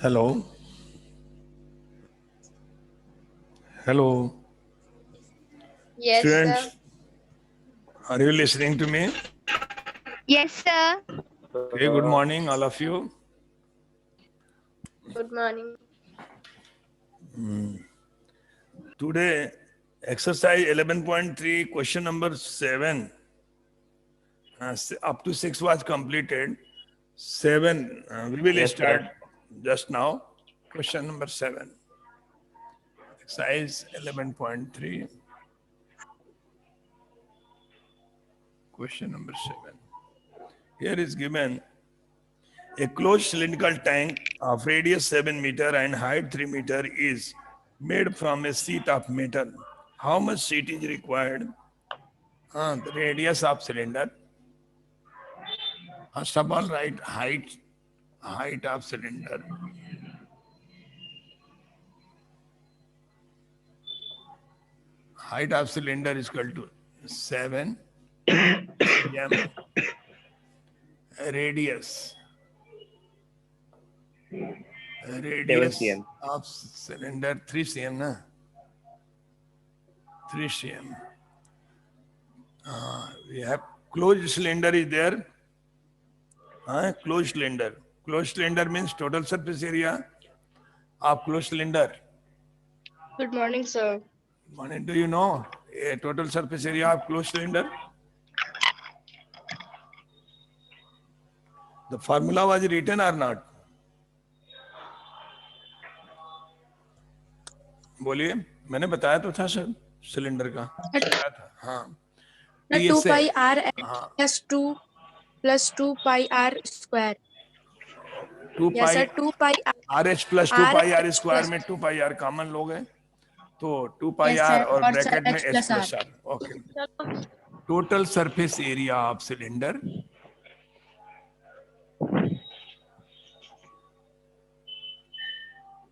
Hello. Hello. Yes, sir. Students, are you listening to me? Yes, sir. Okay, good morning, all of you. Good morning. Today, exercise 11.3, question number 7. Up to 6 was completed. 7, we will Yes, start sir. just now. Question number 7. Exercise 11.3. Question number 7. Here is given a closed cylindrical tank of radius 7 meter and height 3 meter is made from a sheet of metal. How much sheet is required? The radius of cylinder. First of all, write height of cylinder. Height of cylinder is equal to 7 cm. Radius 7 cm. of cylinder 3 cm, na? 3 cm. We have closed cylinder is there. Closed cylinder. Closed cylinder means total surface area of closed cylinder. Good morning, sir. Do you know a total surface area of closed cylinder? The formula was written or not? बोलिए, मैंने बताया तो था sir cylinder का बताया था. हाँ 2 pi r हाँ plus 2 plus 2 pi r square. 2 Yes, pi sir. 2 pi r. R H plus 2 pi R RH square plus- में 2 पाई आर कॉमन लोग हैं तो 2 पाई Yes, आर sir. और और ब्रैकेट में H H plus R. Plus R. Okay. Total surface area of cylinder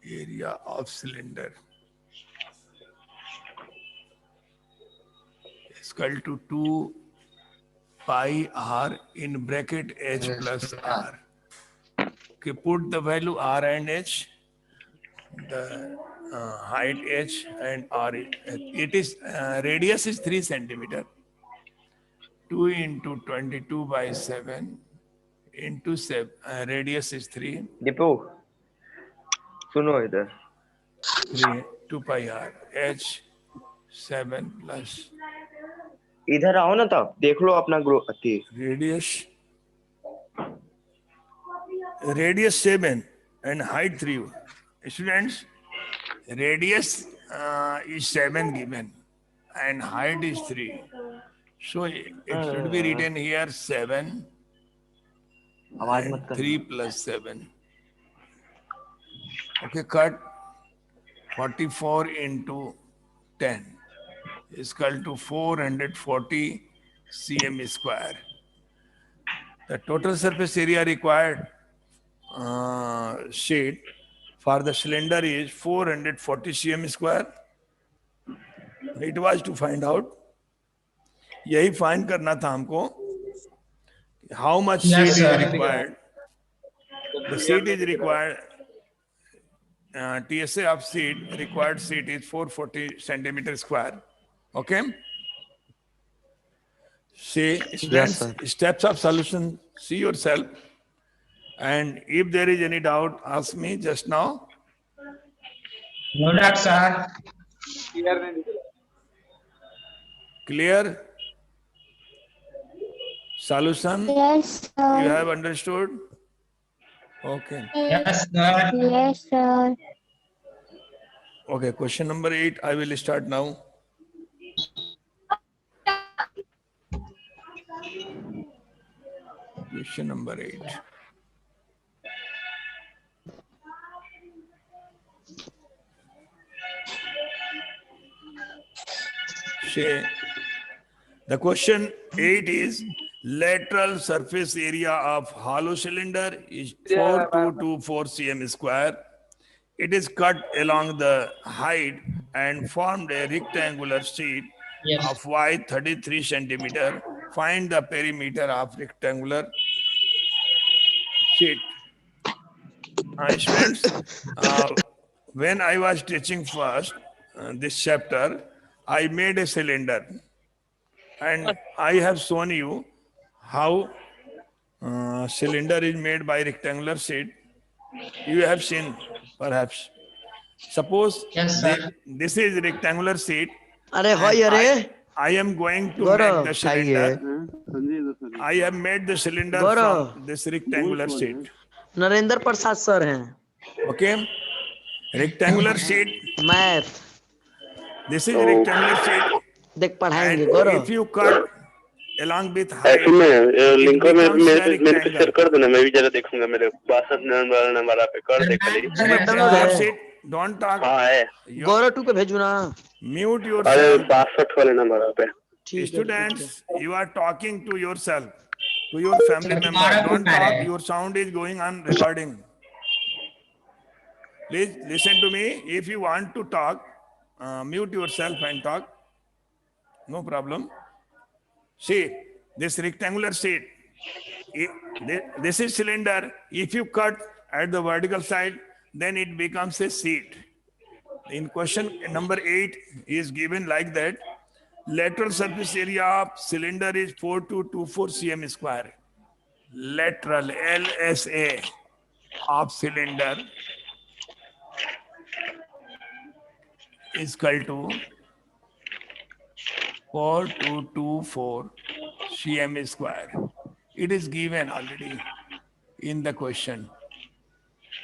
area of cylinder is equal to 2 pi r in bracket h plus r. Okay, put the value r and h, the height h and r. It is radius is 3 centimeter. 2 into 22 by 7 into 7. Radius is 3. Deepu सुनो इधर 3 2 pi r h 7 plus इधर आओ ना तब देख लो अपना group अति radius 7 and height 3. Students, radius is 7 given and height is 3. So it should be written here 7 आवाज and मत कर 3 plus 7. Okay, cut 44 into 10 is equal to 440 cm square. The total surface area required sheet for the cylinder is 440 cm square. It was to find out. यही find करना था हमको. How much sheet is required? The sheet is required. TSA of sheet required sheet is 440 centimeter square. Okay. See, students, steps of solution. See yourself. And if there is any doubt, ask me just now. No doubt, sir. Clear? Solution? Yes, You sir. have understood? Okay. Yes, sir. Yes, sir. Okay, question number 8. I will start now. Question number 8. Say, the question 8 is lateral surface area of hollow cylinder is 4224 cm square. It is cut along the height and formed a rectangular sheet Yes. of y 33 centimeter. Find the perimeter of rectangular sheet. Students, when I was teaching first this chapter, I made a cylinder, and I have shown you how cylinder is made by rectangular sheet. You have seen, perhaps. Suppose Yes, sir. this is rectangular sheet. अरे भाई अरे I am going to Gaurav make the चाहिए cylinder. I have made the cylinder Gaurav. from this rectangular sheet. Narendra Prasad sir हैं Okay, rectangular sheet. Math This is rectangular sheet. देख पढ़ाएंगे And Gaurav if you cut along with height, soon it link में becomes a मेरे पे share rectangle. कर देना, मैं भी जरा देखूंगा मेरे 62 नंबर पे कर दे खाली। Rectangular sheet. Don't talk. हाँ है, You गौरव 2 पे भेजू ना mute अरे yourself. 62 वाले नंबर पे। ठीक है Students, you are talking to yourself, to your family member. Don't talk. Your sound is going on recording. Please listen to me. If you want to talk, mute yourself and talk. No problem. See, this rectangular sheet, this is cylinder. If you cut at the vertical side, then it becomes a sheet. In question number 8 is given like that. Lateral surface area of cylinder is 4224 cm square. Lateral LSA of cylinder is equal to 4224 cm square. It is given already in the question.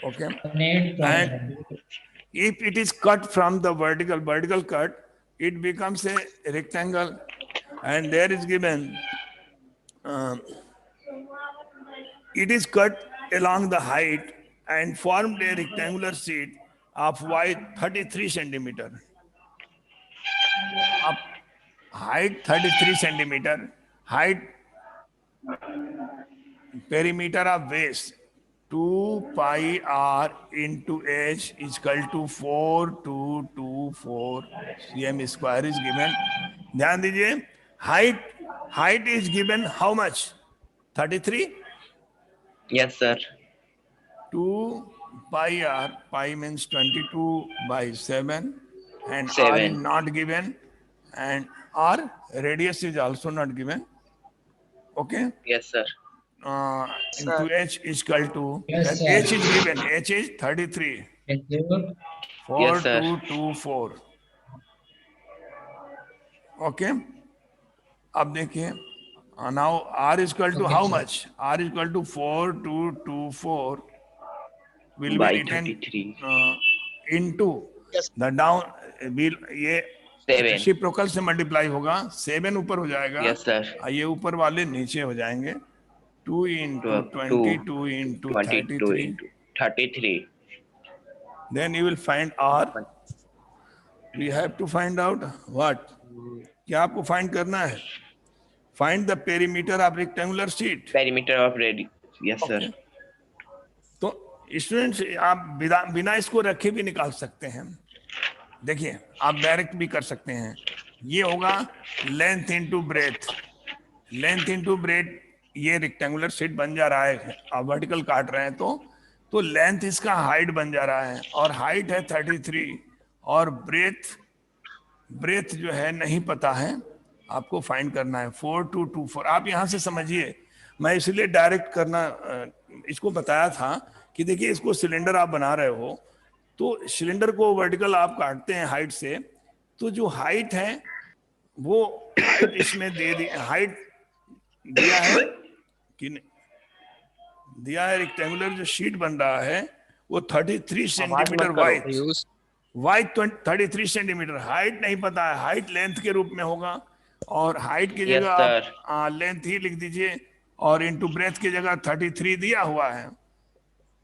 Okay. And if it is cut from the vertical cut, it becomes a rectangle, and there is given it is cut along the height and formed a rectangular sheet of width 33 centimeter. Up height 33 centimeter, height perimeter of base 2 pi r into h is equal to 4224 cm square is given. ध्यान दीजिए, height is given how much? 33. Yes, sir. 2 pi r, pi means 22 by 7, and r is 7. not given, and r radius is also not given. Okay. Yes, sir. Into h is equal to, Yes, that sir. h is given, h is 33, Thank you. 4224. Okay. अब देखिए, now r is equal to how much? R is equal to 4224 will By be written 33. into Yes. the down will ये 7. Reciprocal से multiply होगा, 7 ऊपर हो जाएगा, Yes, sir. ये ऊपर वाले नीचे हो जाएंगे, 2 into 22 into 22 33. into 33. Then you will find R. We have to find out what? क्या आपको find करना है? Find the perimeter of rectangular sheet. Perimeter of radius. Yes, sir. तो स्टूडेंट्स आप बिना इसको रखे भी निकाल सकते हैं. देखिए, आप डायरेक्ट भी कर सकते हैं. ये होगा length into breath. Length into breath, ये रेक्टेंगुलर शीट बन जा रहा है. आप वर्टिकल काट रहे हैं तो लेंथ इसका हाइट बन जा रहा है, और हाइट है 33, और ब्रेथ जो है नहीं पता है, आपको फाइंड करना है 4224. आप यहाँ से समझिए, मैं इसलिए डायरेक्ट करना इसको बताया था कि देखिए, इसको सिलेंडर आप बना रहे हो, तो सिलेंडर को वर्टिकल आप काटते हैं हाइट से, तो जो हाइट है वो हाइट इसमें दे दी, हाइट दिया है कि नहीं दिया है. रेक्टेंगुलर जो शीट बन रहा है वो 33 सेंटीमीटर वाइड 33 सेंटीमीटर. हाइट नहीं पता है, हाइट लेंथ के रूप में होगा, और हाइट की Yes, जगह sir. आप लेंथ ही लिख दीजिए, और इनटू ब्रेथ की जगह 33 दिया हुआ है.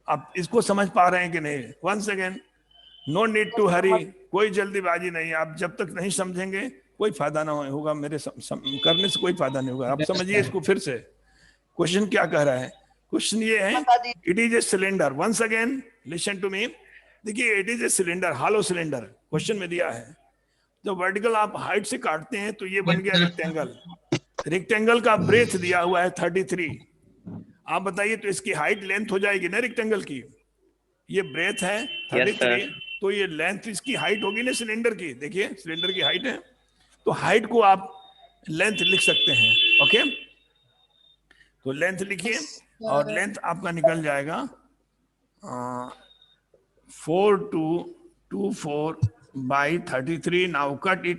अब इसको समझ पा रहे हैं कि नहीं? Once again, no need to hurry, कोई जल्दीबाजी नहीं. आप जब तक नहीं समझेंगे कोई फायदा ना होगा, मेरे करने से कोई फायदा नहीं होगा. आप समझिए इसको फिर से. क्वेश्चन क्या कह रहा है? क्वेश्चन ये है, it is a cylinder. Once again listen to me. देखिए, it is a cylinder, hollow cylinder question में दिया है. जब वर्टिकल आप हाइट से काटते हैं तो ये बन गया रेक्टेंगल. रेक्टेंगल का ब्रेथ दिया हुआ है 33. आप बताइए, तो इसकी हाइट लेंथ हो जाएगी ना रेक्टेंगल की? ये ब्रेथ है 33, तो ये लेंथ इसकी हाइट होगी ना सिलेंडर की, देखिए सिलेंडर की हाइट है, तो हाइट को आप लेंथ लिख सकते हैं। ओके, तो लेंथ लिखिए और लेंथ आपका निकल जाएगा 4224 by 33. Now cut it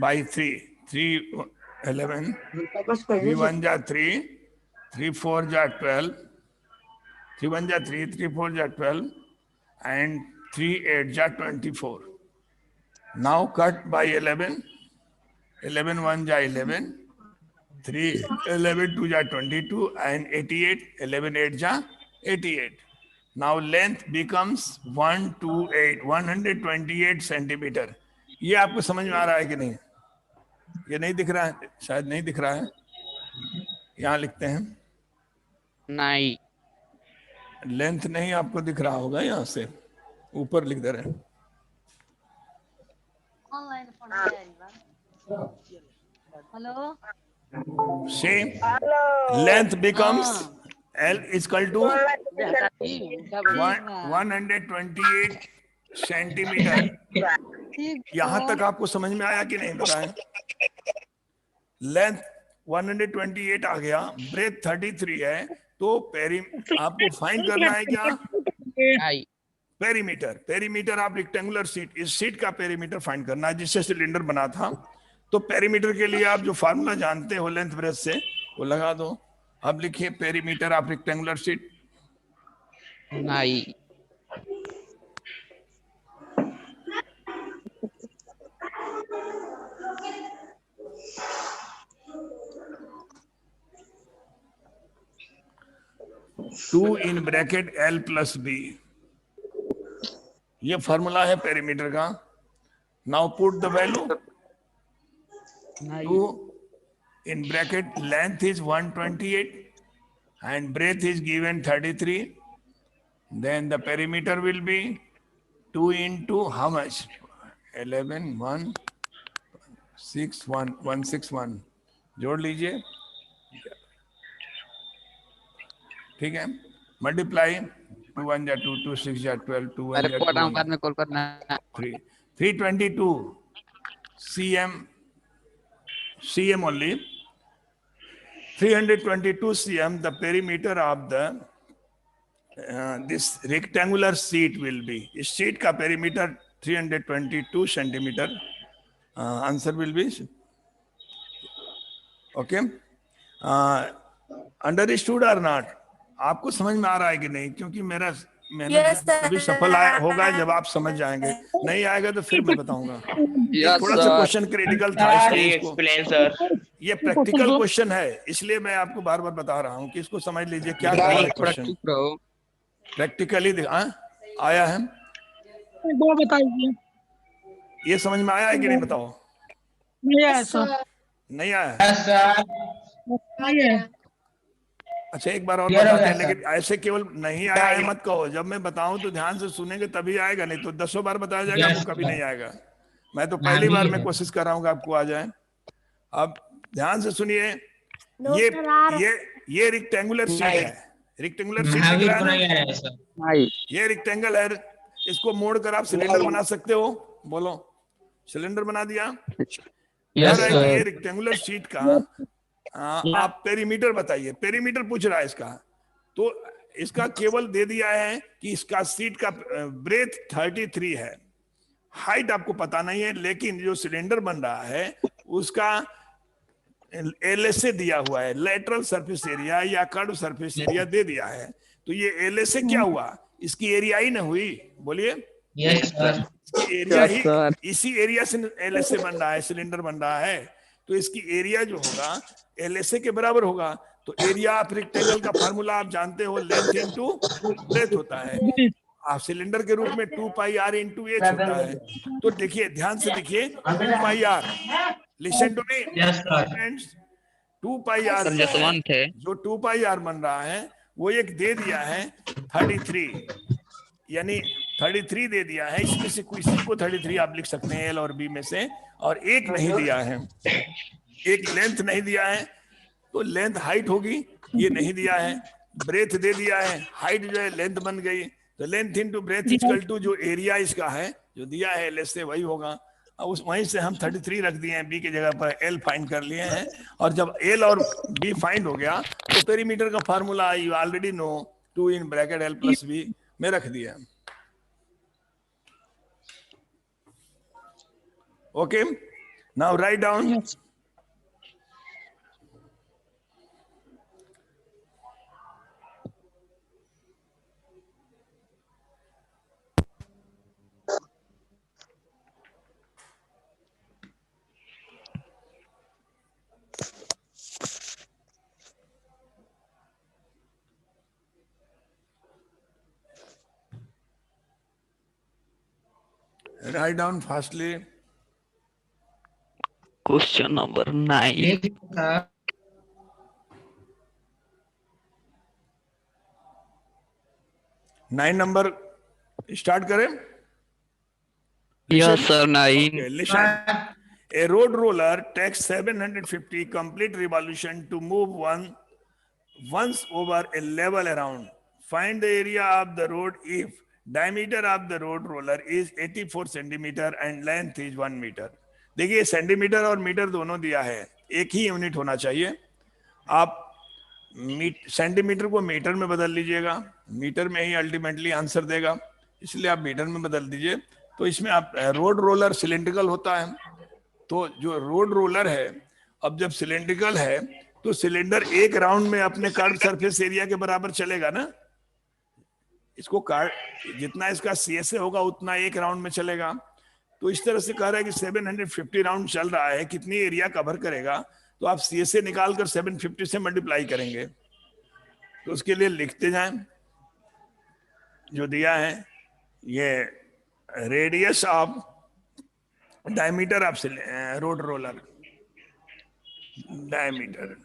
by 3. 3 11, 3 1 ja 3, 3 4 ja 12, 3 1 ja 3, 3 4 ja 12, and 3 8 ja 24. Now cut by 11, 11 1 ja 11, 3 11 2 ja 22, and 88, 11 8 ja 88. Now length becomes 128 centimetre. ये आपको समझ में आ रहा है कि नहीं? ये नहीं दिख रहा है, शायद नहीं दिख रहा है, यहाँ लिखते हैं नहीं, लेंथ नहीं आपको दिख रहा होगा, यहाँ से ऊपर लिख दे रहे हैं। Hello, Same length becomes L is equal to 128 centimetre. यहां तक आपको समझ में आया कि नहीं बताएं? लेंथ 128 आ गया, ब्रेथ 33 है, तो आपको फाइंड करना है क्या? नहीं, पेरीमीटर। पेरीमीटर आप रेक्टेंगुलर सीट, इस सीट का पेरीमीटर फाइंड करना है जिससे सिलेंडर बना था। तो पेरीमीटर के लिए आप जो फार्मूला जानते हो लेंथ ब्रेथ से, वो लगा दो। अब लिखिए पेरीमीटर ऑफ रेक्टेंगुलर सीट। नहीं, 2 in bracket L plus B, ये फॉर्मूला है पेरीमीटर का। Now put the value. 2 in bracket length is 128 and breadth is given 33. Then the perimeter will be 2 into how much? 11 1 6 1 161, जोड़ लीजिए, ठीक है। Multiply 2 1 जा 2, 2 6 जा 12, 2 1 अरे जा कोटा 2, बाद में कॉल करना। 322 cm only, 322 cm the perimeter of the this rectangular sheet will be। इस शीट का perimeter 322 centimetre. Answer will be okay. Understood और नॉट? आपको समझ में आ रहा है कि नहीं? क्योंकि मैंने तभी सफल होगा जब आप समझ जाएंगे, नहीं आएगा तो फिर मैं बताऊंगा। थोड़ा सा क्वेश्चन क्रिटिकल था, एक्सप्लेन सर। ये प्रैक्टिकल क्वेश्चन है, इसलिए मैं आपको बार बार बता रहा हूँ कि इसको समझ लीजिए क्या क्वेश्चन प्रैक्टिकली आया है। बताइए, ये समझ में आया है कि नहीं बताओ? नहीं आया सर। नहीं आया? आइए। अच्छा एक बार और बताते हैं, लेकिन ऐसे केवल नहीं आया है मत कहो। जब मैं बताऊं तो ध्यान से सुनेंगे तभी आएगा, नहीं तो 10 बार बताया जाएगा आपको कभी नहीं आएगा। मैं तो पहली बार में कोशिश कर रहा हूँ कि आपको आ जाए। अब ध्यान से सुनिए, ये रेक्टेंगुलर शीट है। रेक्टेंगुलर शीट दिख रहा है ना? ये रेक्टेंगल है, इसको मोड़कर आप सिलेंडर बना सकते हो। बोलो, सिलेंडर बना दिया। ये रेक्टेंगुलर शीट का आप पेरीमीटर बताइए। पेरीमीटर पूछ रहा है इसका, तो इसका केवल दे दिया है कि इसका सीट का ब्रेथ 33 है, हाइट आपको पता नहीं है, लेकिन जो सिलेंडर बन रहा है उसका एलएसए दिया हुआ है, लेटरल सरफेस एरिया या कर्व सरफेस एरिया दे दिया है। तो ये एलएसए क्या हुआ? इसकी एरिया ही ना हुई। बोलिए, एरिया ही, इसी एरिया से एलएसए बन रहा है, सिलेंडर बन रहा है, तो इसकी एरिया जो होगा एलएसए के बराबर होगा। तो एरिया ऑफ रेक्टेंगल का फार्मूला आप जानते हो, लेंथ इनटू ब्रेथ होता है। आप सिलेंडर के रूप में 2 पाई आर इंटू एच होता है। तो देखिए, ध्यान से देखिए, 2 pi r, listen to me friends, 2 pi r जो 2 पाई आर बन रहा है वो एक दे दिया है 33, यानी 33 दे दिया है। इसमें से किसी को 33 आप लिख सकते हैं एल और बी में से, और एक नहीं दिया है, एक लेंथ नहीं दिया है, तो लेंथ हाइट होगी, ये नहीं दिया है। ब्रेथ दे दिया है, हाइट जो है लेंथ बन गई, तो length into breadth equal to जो एरिया इसका है जो दिया है एल से वही होगा। अब उस वहीं से हम 33 रख दिए हैं, बी की जगह पर एल फाइंड कर लिए हैं। और जब एल और बी फाइंड हो गया तो पेरीमीटर का formula you already know 2 in bracket L plus B में रख दिया। Okay, now write down write down fastly. Question number 9. 9 number start करें। Yes, sir. 9. Okay, listen. A road roller takes 750 complete revolution to move once over a level around. Find the area of the road if diameter of the road roller is 84 centimeter and length is 1 meter. देखिए centimetre और metre दोनों दिया है, एक ही unit होना चाहिए। आप centimetre को मीटर में बदल लीजिएगा, मीटर में ही अल्टीमेटली आंसर देगा, इसलिए आप मीटर में बदल दीजिए। तो इसमें आप रोड रोलर सिलेंड्रिकल होता है, तो जो रोड रोलर है अब जब सिलेंड्रिकल है तो सिलेंडर एक राउंड में अपने कर्व सरफेस एरिया के बराबर चलेगा ना। इसको जितना इसका सीएसए होगा उतना एक राउंड में चलेगा। तो इस तरह से कह रहा है कि 750 राउंड चल रहा है, कितनी एरिया कवर करेगा, तो आप सीएसए निकालकर 750 से मल्टीप्लाई करेंगे। तो उसके लिए लिखते जाएं जो दिया है, ये radius of diameter of road roller, diameter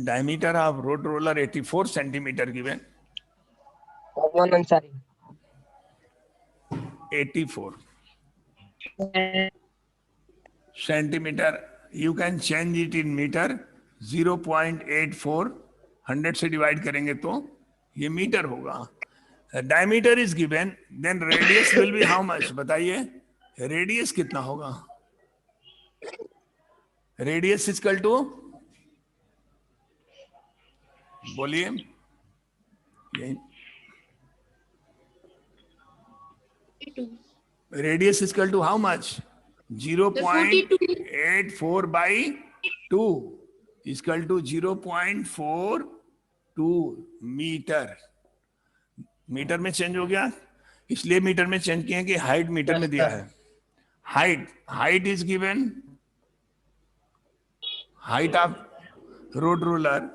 diameter of road roller 84 centimeter given 84 centimeter, you can change it in meter 0.84 100 से डिवाइड करेंगे तो ये मीटर होगा। Diameter is given, then radius will be how much, बताइए radius कितना होगा। Radius equal to, बोलिए radius equal to how much, 0.84 by 2 equal to 0.42 metre. Metre में चेंज हो गया, इसलिए मीटर में चेंज किए कि हाइट मीटर में दिया है। Height is given, height of road roller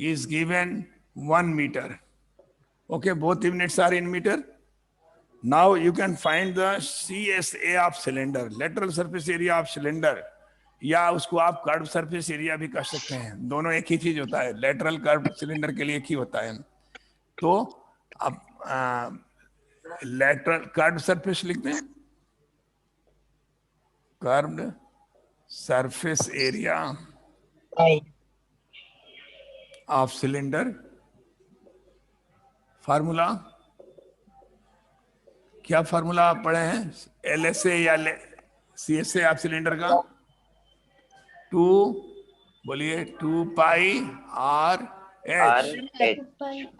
is given 1 meter. Okay, both units are in meter. Now you can find the CSA of cylinder, lateral surface area of cylinder, या उसको आप curve surface area भी कह सकते हैं, दोनों एक ही चीज होता है, लेटरल कर्व सिलेंडर के लिए एक ही होता है। तो अब लेटरल कर्व सरफेस लिखते हैं, curved surface area of cylinder. Formula क्या, फार्मूला आप पढ़े हैं एलएसए या सीएसए ऑफ सिलेंडर का? 2 बोलिए 2 pi r h,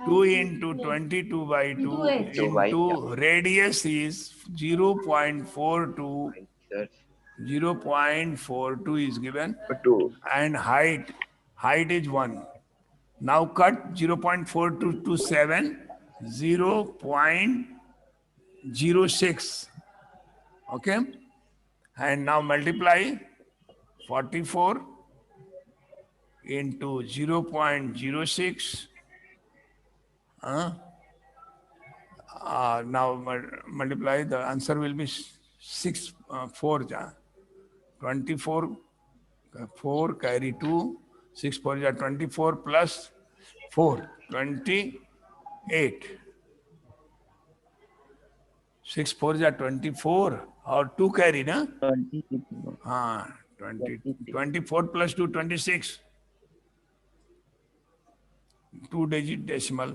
2 into 22/2 into radius is 0.42 is given and height is 1. Now cut 0.42 to 7, 0.06. Okay, and now multiply 44 into 0.06. Now multiply, the answer will be 4 24, 4 carry 2, 6 4 24 plus 4 28, 6 4 जा 24 और 2 carry ना, 26 हाँ 24 plus 2 26, 2 digit decimal.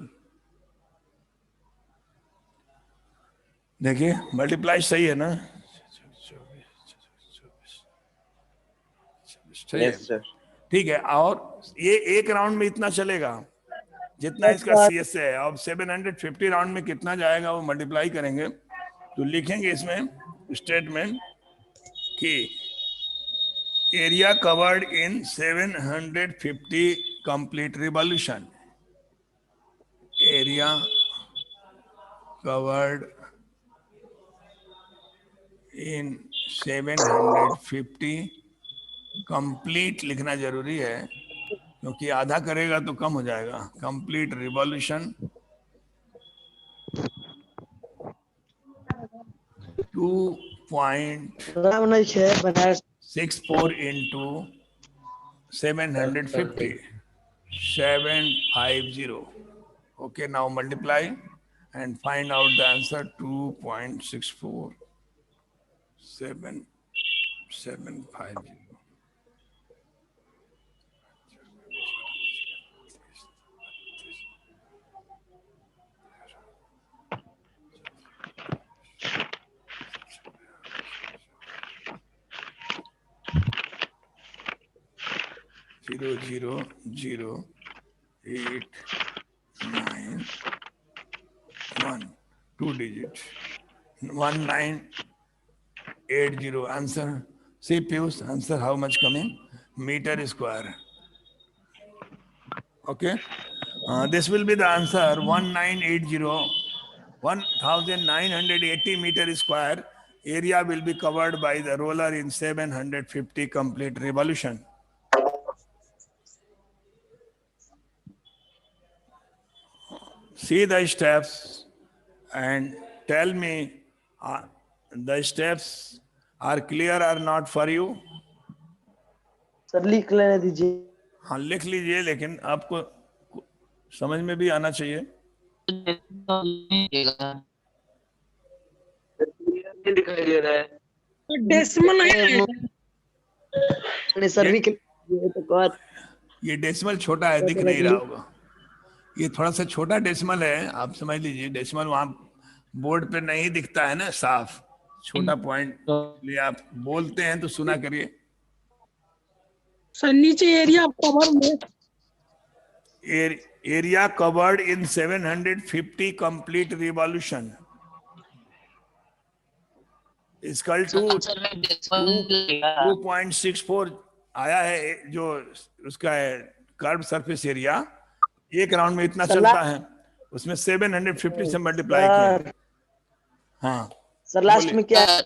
देखिए multiply सही है ना, सही है, यस सर। ठीक है। और ये एक राउंड में इतना चलेगा जितना इसका सीएस है। अब 750 राउंड में कितना जाएगा वो मल्टीप्लाई करेंगे, तो लिखेंगे इसमें स्टेटमेंट कि area covered in 750 complete revolution, area covered in 750 complete लिखना जरूरी है, क्योंकि आधा करेगा तो कम हो जाएगा। कंप्लीट रिवॉल्यूशन 2.64 राम नहीं है Banaras. into 750, 750. Okay, now multiply and find out the answer. 2.64 750. Zero zero zero 8 9 1, 2 digits, 1980. Answer. See Piyush, answer how much coming? Meter square. Okay. This will be the answer. 1980 meter square area will be covered by the roller in 750 complete revolution. See the steps and tell me the steps are clear or not for you. Sir लिख लेने दीजिए। हाँ लिख लीजिए, लेकिन आपको समझ में भी आना चाहिए। दिखाई दे रहा है। डेसिमल नहीं है। नहीं सर लिख लीजिए तो कौन। ये डेसिमल छोटा है, दिख नहीं रहा होगा। ये थोड़ा सा छोटा डेसिमल है, आप समझ लीजिए। डेसिमल वहां बोर्ड पे नहीं दिखता है ना साफ, छोटा पॉइंट, इसलिए आप बोलते हैं तो सुना करिए। सर नीचे एरिया कवर में area covered in 750 complete revolution equal to 2.64 आया है, जो उसका है कर्व सरफेस एरिया। एक राउंड में इतना चलता है, उसमें 750 से मल्टीप्लाई किया। हाँ सर लास्ट में क्या है?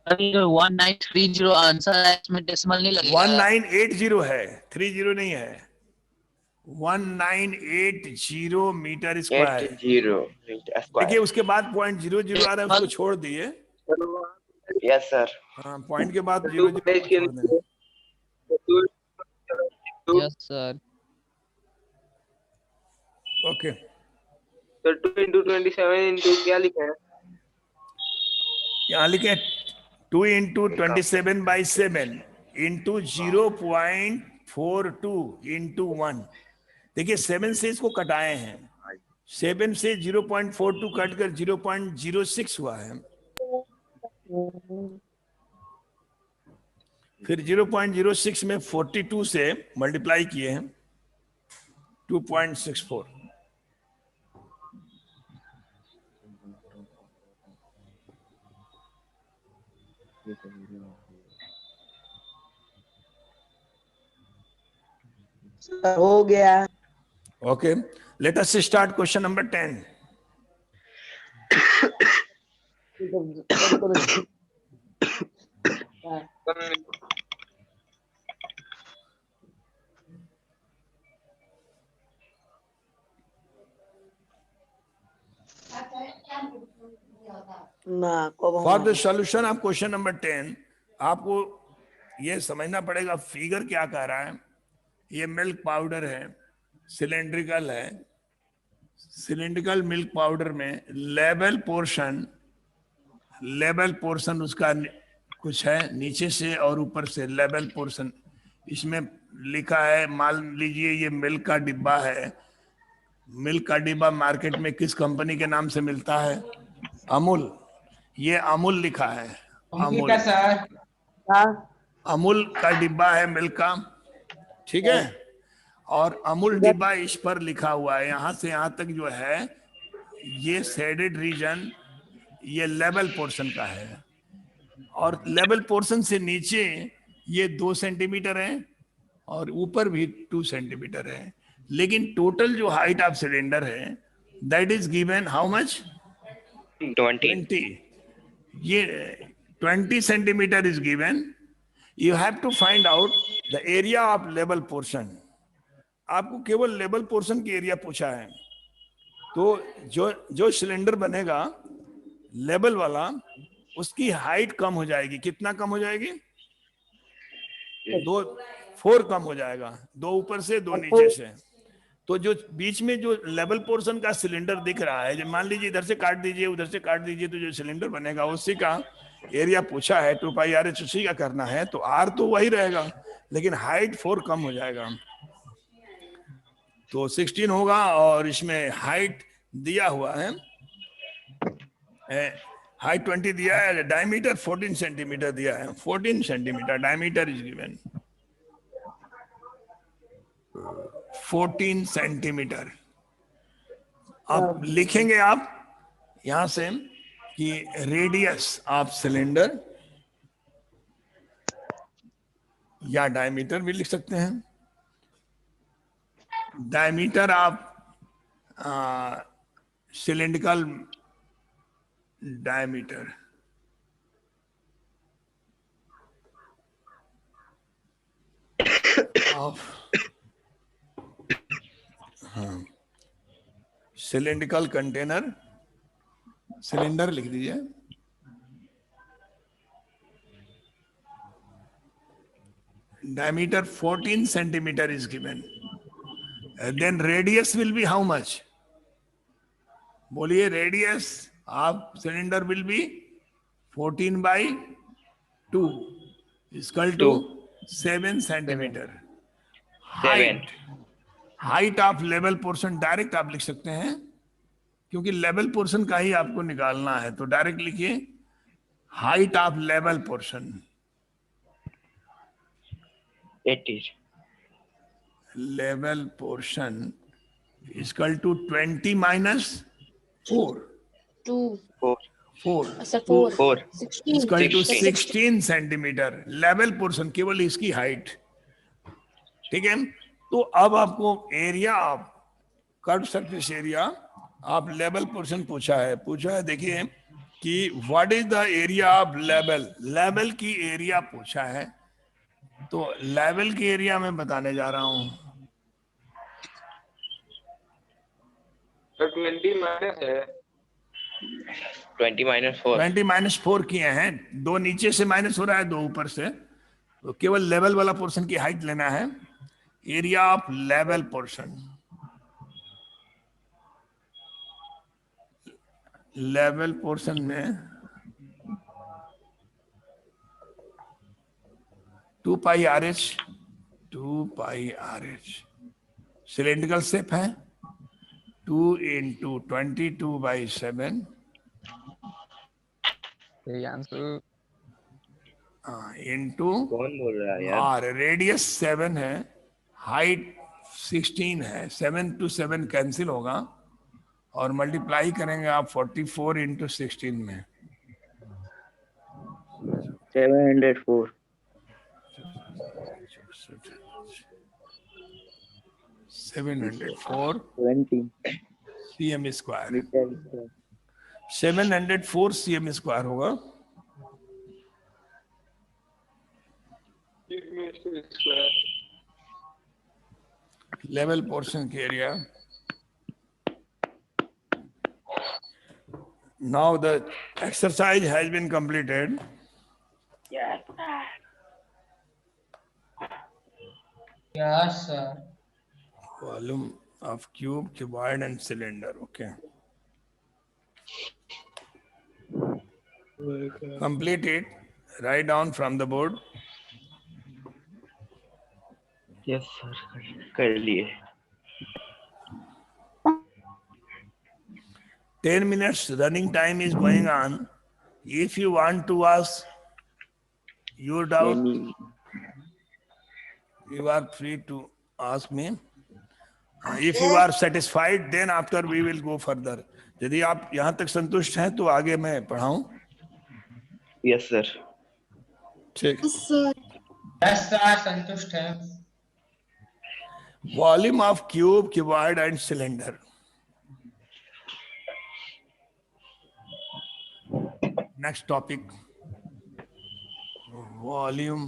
1930 आंसर है, इसमें डेसिमल नहीं लगेगा। 1980 है, 30 नहीं है। 1980 मीटर स्क्वायर। 80 देखिए उसके बाद 0.00 आ रहा है, उसको छोड़ दिए। Yes sir. हाँ पॉइंट के बाद 0 छोड़ दें। Yes sir. ओके तो 2 into 27 into क्या लिखा है? यहाँ लिखे 2 into 27/7 into 0.42 into 1। देखिए 7 से इसको कटाए हैं, 7 से 0.42 कट कर 0.06 हुआ है, फिर 0.06 में 42 से मल्टीप्लाई किए हैं 2.64। सर हो गया। Okay, let us start question number 10. ना कब For the solution of question number 10, आपको ये समझना पड़ेगा फिगर क्या कह रहा है। ये मिल्क पाउडर है, सिलेंड्रिकल है। सिलेंड्रिकल मिल्क पाउडर में लेवल पोर्शन लेवल पोर्शन उसका कुछ है नीचे से और ऊपर से लेवल पोर्शन इसमें लिखा है। मान लीजिए ये मिल्क का डिब्बा है, मिल्क का डिब्बा मार्केट में किस कंपनी के नाम से मिलता है? अमूल। ये अमूल लिखा है, अमूल। अमूल का डिब्बा है मिल्क का, ठीक है। और अमूल डिब्बा इस पर लिखा हुआ है। यहां से यहां तक जो है ये शेडेड रीजन ये लेवल पोर्शन का है, और लेवल पोर्शन से नीचे ये 2 सेंटीमीटर है और ऊपर भी 2 सेंटीमीटर है। लेकिन टोटल जो हाइट ऑफ सिलेंडर है that is given how much? 20। ये 20 centimetre is given. You have to find out the area of level portion. आपको केवल लेवल पोर्शन की एरिया पूछा है। तो जो सिलेंडर बनेगा लेवल वाला उसकी हाइट कम हो जाएगी। कितना कम हो जाएगी? 4 कम हो जाएगा, 2 ऊपर से 2 नीचे से। तो जो बीच में जो लेवल पोर्शन का सिलेंडर दिख रहा है, मान लीजिए इधर से काट दीजिए उधर से काट दीजिए, तो जो सिलेंडर बनेगा उसी का एरिया पूछा है 2 पाई RH उसी का करना है। तो R तो वही रहेगा लेकिन हाइट 4 कम हो जाएगा, तो 16 होगा। और इसमें हाइट दिया हुआ है, हाइट 20 दिया है, डायमीटर 14 सेंटीमीटर दिया है। 14 centimetre diameter is given, 14 centimetre. अब लिखेंगे आप यहां से कि रेडियस ऑफ सिलेंडर, या डायमीटर भी लिख सकते हैं, diameter of cylindrical diameter of cylindrical container, cylinder लिख दीजिए, diameter 14 centimeter is given. Then radius will be how much? बोलिए, radius of cylinder will be 14 by 2 is equal to 7 centimeter. Height of level portion direct आप लिख सकते हैं, क्योंकि level portion का ही आपको निकालना है, तो डायरेक्ट लिखिए height of level portion 80 level portion equal to 20 minus 4 equal to 16 centimetre level portion, केवल इसकी हाइट। ठीक है, तो अब आपको area of curve surface area of level portion पूछा है। देखिए कि what is the area of level, level की एरिया पूछा है, तो लेवल की एरिया मैं बताने जा रहा हूं। 20 माइनस 4 किए हैं, 2 नीचे से माइनस हो रहा है, 2 ऊपर से, तो केवल लेवल वाला पोर्शन की हाइट लेना है। Area of level portion, level portion में 2 pi r H cylindrical shape है, 2 into 22/7 इंटू कौन बोल रहा है यार? आर, रेडियस 7 है, हाइट 16 है, 7 to 7 कैंसिल होगा और मल्टीप्लाई करेंगे आप 44 into 16 में 704 704 20 cm square, metre 704 cm square होगा। लेवल पोर्शन के area. Now the exercise has been completed. Yes, sir. Volume of cube, cuboid and cylinder. Okay. Complete it. Write down from the board. Yes sir, कर लिए। 10 minutes running time is going on. If you want to ask your doubt, Any- you are free to ask me. If you are satisfied, then after we will go further. यदि आप यहाँ तक संतुष्ट हैं तो आगे मैं पढ़ाऊं। Yes sir. ठीक। यस सर, संतुष्ट है। Volume of cube, cuboid and cylinder. Next topic. Volume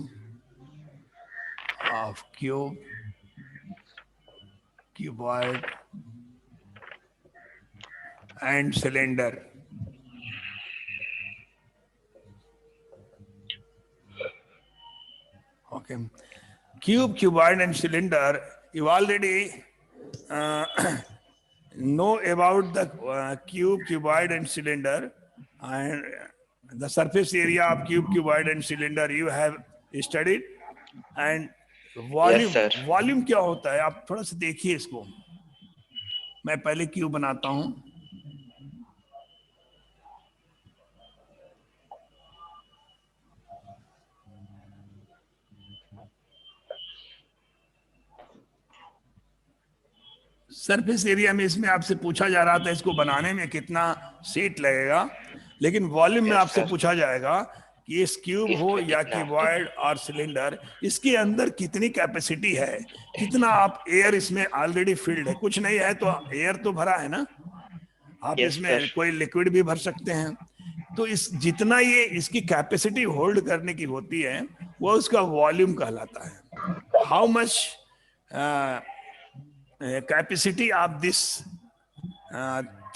of cube, cuboid and cylinder. Okay. Cube, cuboid and cylinder, you already know about the cube, cuboid and cylinder, and the surface area of cube, cuboid and cylinder you have studied. And volume, Yes, sir. volume क्या होता है आप थोड़ा सा देखिए इसको। मैं पहले क्यूब बनाता हूं। सरफेस एरिया में इसमें आपसे पूछा जा रहा था इसको बनाने में कितना सीट लगेगा, लेकिन वॉल्यूम में Yes, आपसे sir. पूछा जाएगा कि इस क्यूब हो इसमें या कितना? क्यूबॉइड और सिलेंडर, इसके अंदर कितनी कैपेसिटी है, कितना आप एयर इसमें ऑलरेडी फिल्ड है। कुछ नहीं है तो एयर तो भरा है ना, आप Yes, इसमें sir. कोई लिक्विड भी भर सकते हैं। तो इस जितना ये इसकी कैपेसिटी होल्ड करने की होती है वो उसका वॉल्यूम कहलाता है। How much capacity of this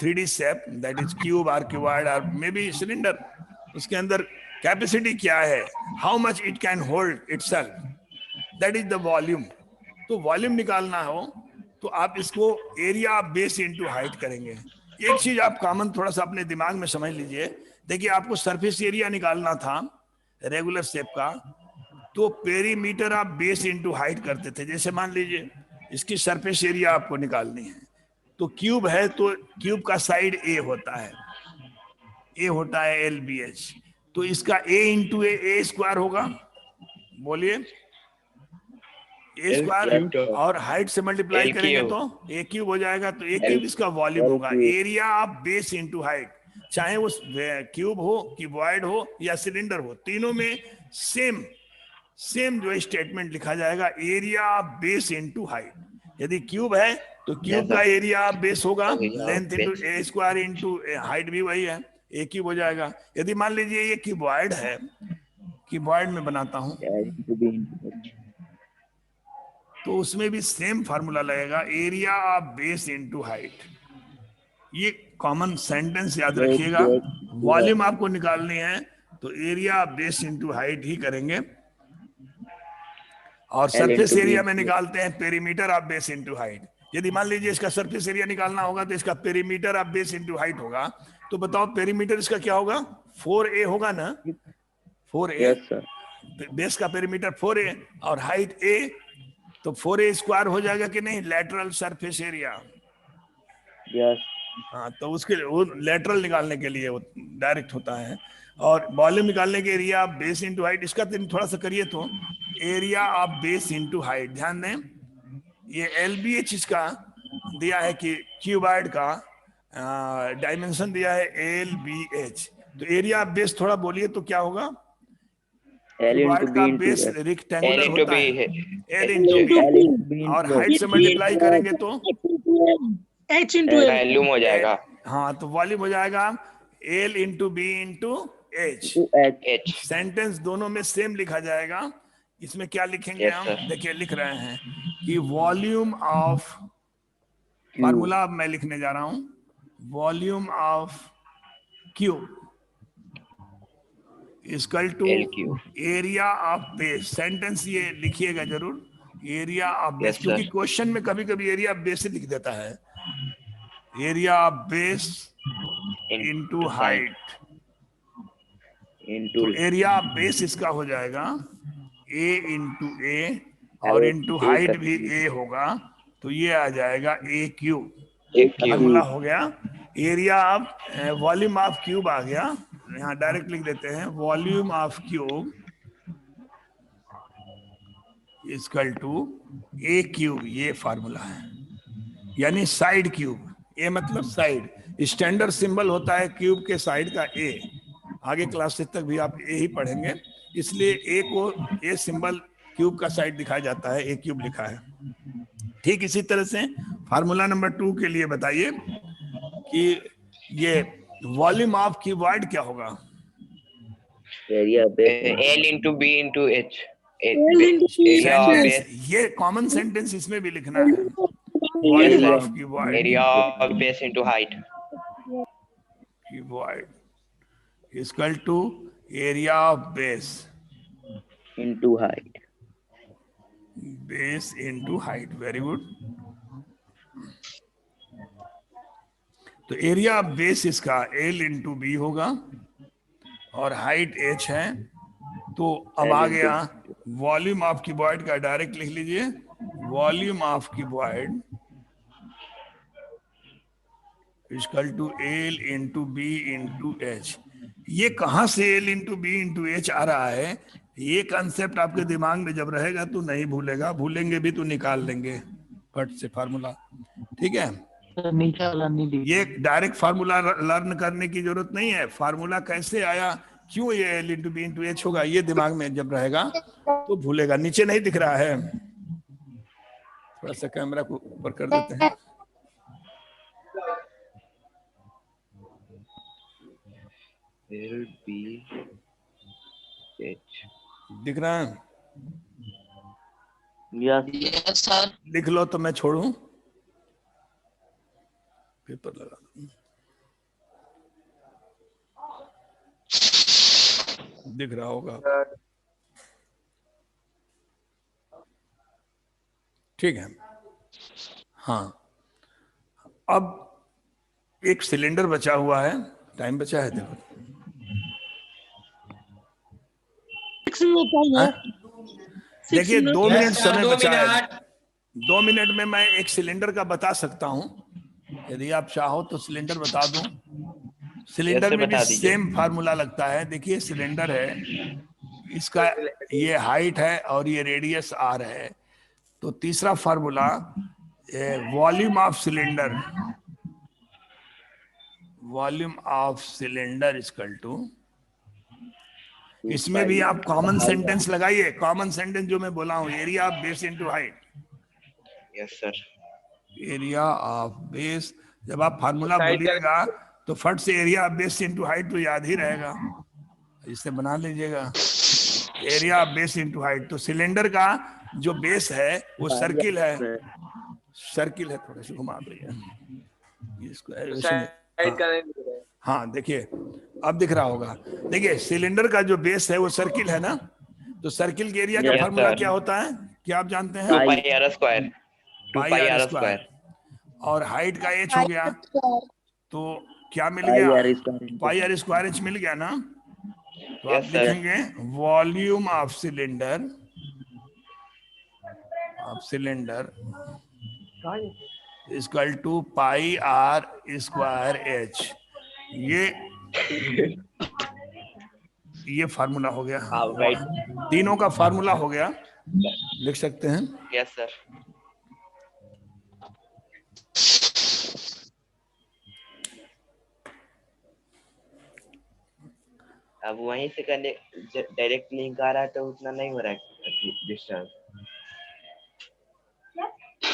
3D shape, that is cube or cuboid or maybe cylinder, उसके अंदर कैपेसिटी क्या है, how much it can hold itself, that is the volume। तो वॉल्यूम निकालना हो तो आप इसको एरिया बेस इनटू हाइट करेंगे। एक चीज आप कॉमन थोड़ा सा अपने दिमाग में समझ लीजिए। देखिए आपको सरफेस एरिया निकालना था रेगुलर शेप का, तो पेरीमीटर आप बेस इनटू हाइट करते थे। जैसे मान लीजिए इसकी सरफेस एरिया आपको निकालनी है, तो क्यूब है तो क्यूब का साइड ए होता है, ए होता है LBH, तो इसका a इंटू ए स्क्वायर होगा। बोलिए ए स्क्वायर, और हाइट से मल्टीप्लाई L करेंगे क्यूब। तो ए क्यूब हो जाएगा, तो ए क्यूब इसका वॉल्यूम होगा। Area of base into height, चाहे वो क्यूब हो, क्यूबॉइड हो या सिलेंडर हो, तीनों में सेम जो स्टेटमेंट लिखा जाएगा, area of base into height. यदि क्यूब है तो क्यूब का एरिया ऑफ बेस होगा लेंथ इनटू ए स्क्वायर इनटू हाइट भी वही है, ए क्यूब हो जाएगा। यदि मान लीजिए ये क्यूबॉइड है, क्यूबॉइड में बनाता हूं तो उसमें भी सेम फार्मूला लगेगा, area of base into height. ये कॉमन सेंटेंस याद रखिएगा। वॉल्यूम आपको निकालनी है तो area of base into height ही करेंगे, और सरफेस एरिया में निकालते हैं perimeter of base into height. यदि मान लीजिए इसका सरफेस एरिया निकालना होगा तो इसका perimeter of base into height होगा, तो बताओ पेरीमीटर इसका क्या होगा, 4a होगा ना, 4a। Yes sir. बेस का पेरीमीटर 4a और हाइट a, तो 4a स्क्वायर हो जाएगा कि नहीं, लेटरल सरफेस एरिया। यस। हाँ, तो उसके लिए वो लेटरल निकालने के लिए वो डायरेक्ट होता है। और वॉल्यूम निकालने के area of base into height, इसका थोड़ा सा करिए तो area of base into height. ध्यान दें ये LBH इसका दिया है कि क्यूबॉइड का डायमेंशन दिया है LBH, तो एरिया ऑफ बेस थोड़ा बोलिए तो क्या होगा। क्यूबॉइड का बेस रेक्टेंगुलर होता है, L इंटू बी, और हाइट से मल्टीप्लाई करेंगे तो H into L। वॉल्यूम हो जाएगा। हाँ, तो वॉल्यूम हो जाएगा L into B into H। H। Sentence दोनों में सेम लिखा जाएगा। इसमें क्या लिखेंगे Yes, हम, sir. देखिए लिख रहे हैं कि वॉल्यूम ऑफ, फार्मूला अब मैं लिखने जा रहा हूं, volume of cube equal to L cube. Area of base. Sentence ये लिखिएगा जरूर, एरिया ऑफ बेस, Yes, क्योंकि sir. क्वेश्चन में कभी कभी एरिया ऑफ बेस लिख देता है, area of base into height. Into तो एरिया बेस इसका हो जाएगा ए इंटू ए, और इंटू हाइट भी ए होगा, तो ये आ जाएगा ए क्यूब। फार्मूला हो गया। Area of volume of cube आ गया, यहाँ डायरेक्ट लिख देते हैं volume of cube equal to a cube, ये फार्मूला है, यानी साइड क्यूब। ए मतलब साइड, स्टैंडर्ड सिंबल होता है क्यूब के साइड का ए, आगे क्लासेस तक भी आप ए ही पढ़ेंगे, इसलिए ए को ए सिंबल क्यूब का साइड दिखाया जाता है, ए क्यूब लिखा है। ठीक इसी तरह से फार्मूला नंबर 2 के लिए बताइए कि ये वॉल्यूम ऑफ क्यूबॉइड क्या होगा? Area L into B into H. ये कॉमन सेंटेंस इसमें भी लिखना है, volume of cuboid, area of base into height. Cuboid equal to area of base into height. Base into height, very good. तो area of base इसका L into B होगा, और height h है, तो अब आ गया वॉल्यूम ऑफ क्यूबॉइड का, डायरेक्ट लिख लीजिए volume of cuboid equal to L into B into H. ये कहां से L into B into h आ रहा है, ये कंसेप्ट आपके दिमाग में जब रहेगा तो नहीं भूलेगा, भूलेंगे भी तो निकाल लेंगे फट से फार्मूला। ठीक है, ये डायरेक्ट फार्मूला लर्न करने की जरूरत नहीं है, फार्मूला कैसे आया, क्यों ये L into B into H होगा, ये दिमाग में जब रहेगा तो भूलेगा। नीचे नहीं दिख रहा है, थोड़ा सा कैमरा को ऊपर कर देते हैं। एल बी एच दिख रहा है? Yes sir. लिख लो तो मैं छोड़ूं, पेपर लगा दो। दिख रहा होगा? ठीक है। हाँ, अब एक सिलेंडर बचा हुआ है, टाइम बचा है, देखो 6 मिनट टाइम है। देखिए 2 मिनट Yes, sir, समय 2 बचा है। मिनट। 2 मिनट में मैं एक सिलेंडर का बता सकता हूं, यदि आप चाहो तो सिलेंडर बता दूं। सिलेंडर में भी बता दीजिए। सेम फार्मूला लगता है। देखिए सिलेंडर है, इसका ये हाइट है और ये रेडियस आर है, तो तीसरा formula volume of cylinder, volume of cylinder equal to, इसमें भी आप कॉमन सेंटेंस लगाइए, कॉमन सेंटेंस जो मैं बोला हूं, area of base into height. Yes sir. Area of base, जब आप फार्मूला बोलिएगा तो फट से area of base into height तो याद ही रहेगा, इसे बना लीजिएगा area of base into height. तो सिलेंडर का जो बेस है वो सर्किल है, सर्किल है, थोड़ा सा घुमा दीजिए इसको ऐसे। हाँ देखिए अब दिख रहा होगा। देखिए सिलेंडर का जो बेस है वो सर्किल है ना, तो सर्किल के एरिया का Yes, फार्मूला sir. क्या होता है, क्या आप जानते हैं? 2 pi r square. 2 pi r square. और हाइट का एच हो गया, तो क्या मिल गया? पाई आर स्क्वायर एच मिल गया ना, तो आप Yes, sir. लिखेंगे volume of cylinder, equal to pi r square h. ये फार्मूला हो गया। हाँ, right. तीनों का फार्मूला हो गया, लिख सकते हैं। Yes sir. अब वहीं से करने डायरेक्ट लिंक आ रहा है तो उतना नहीं हो रहा है डिस्टर्ब।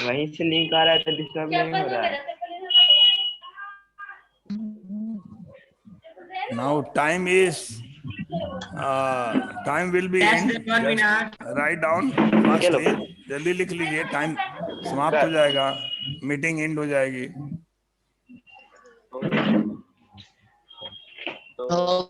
वहीं से लिंक आ रहा है तो डिस्टर्ब नहीं हो रहा है। Now time is time will be Yes, in. sir, 1 minute. Write down fastly, जल्दी लिख लीजिए, टाइम समाप्त हो जाएगा, मीटिंग एंड हो जाएगी। तो